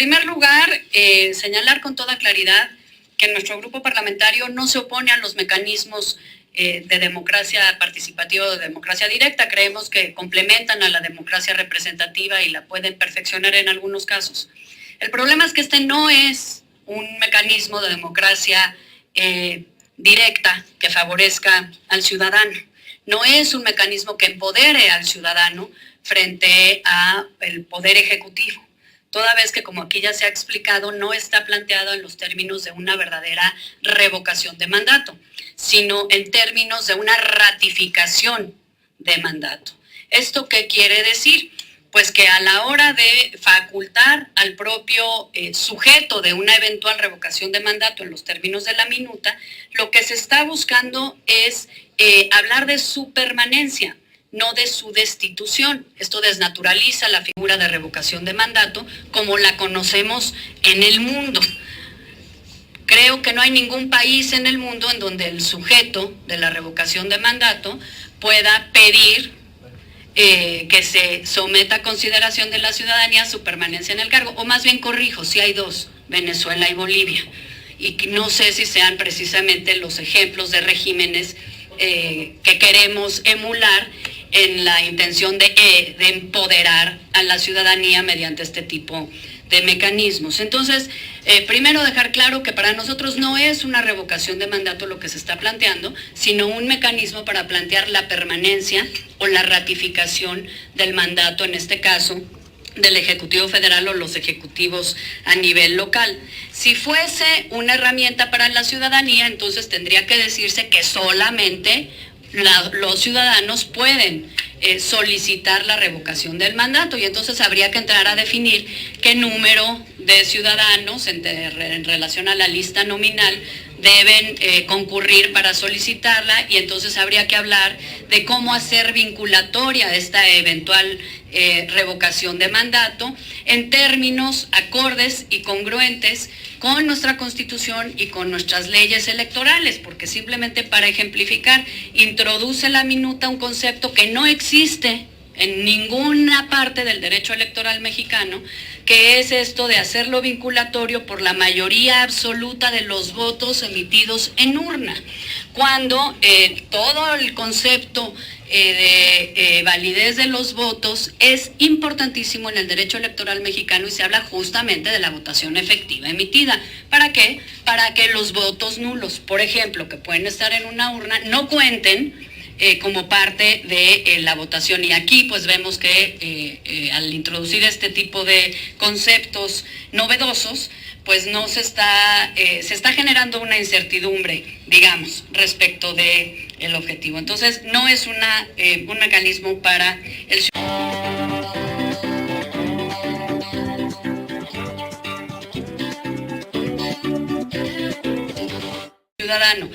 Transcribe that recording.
primer lugar, señalar con toda claridad que nuestro grupo parlamentario no se opone a los mecanismos de democracia participativa o de democracia directa. Creemos que complementan a la democracia representativa y la pueden perfeccionar en algunos casos. El problema es que este no es un mecanismo de democracia directa que favorezca al ciudadano. No es un mecanismo que empodere al ciudadano frente al poder ejecutivo, toda vez que, como aquí ya se ha explicado, no está planteado en los términos de una verdadera revocación de mandato, sino en términos de una ratificación de mandato. ¿Esto qué quiere decir? Pues que a la hora de facultar al propio sujeto de una eventual revocación de mandato en los términos de la minuta, lo que se está buscando es hablar de su permanencia, no de su destitución. Esto desnaturaliza la figura de revocación de mandato como la conocemos en el mundo. Creo que no hay ningún país en el mundo en donde el sujeto de la revocación de mandato pueda pedir que se someta a consideración de la ciudadanía su permanencia en el cargo, o más bien corrijo, si hay dos, Venezuela y Bolivia, y no sé si sean precisamente los ejemplos de regímenes que queremos emular en la intención de empoderar a la ciudadanía mediante este tipo de mecanismos. Entonces, primero dejar claro que para nosotros no es una revocación de mandato lo que se está planteando, sino un mecanismo para plantear la permanencia o la ratificación del mandato, en este caso, del Ejecutivo Federal o los ejecutivos a nivel local. Si fuese una herramienta para la ciudadanía, entonces tendría que decirse que solamente los ciudadanos pueden solicitar la revocación del mandato, y entonces habría que entrar a definir qué número de ciudadanos en relación a la lista nominal deben concurrir para solicitarla, y entonces habría que hablar de cómo hacer vinculatoria esta eventual revocación de mandato en términos acordes y congruentes con nuestra Constitución y con nuestras leyes electorales, porque simplemente para ejemplificar, introduce la minuta un concepto que no existe en ninguna parte del derecho electoral mexicano, que es esto de hacerlo vinculatorio por la mayoría absoluta de los votos emitidos en urna, cuando todo el concepto de validez de los votos es importantísimo en el derecho electoral mexicano, y se habla justamente de la votación efectiva emitida. ¿Para qué? Para que los votos nulos, por ejemplo, que pueden estar en una urna, no cuenten como parte de la votación. Y aquí pues vemos que al introducir este tipo de conceptos novedosos, pues no se está generando una incertidumbre, digamos, respecto de el objetivo. Entonces no es un mecanismo para el ciudadano.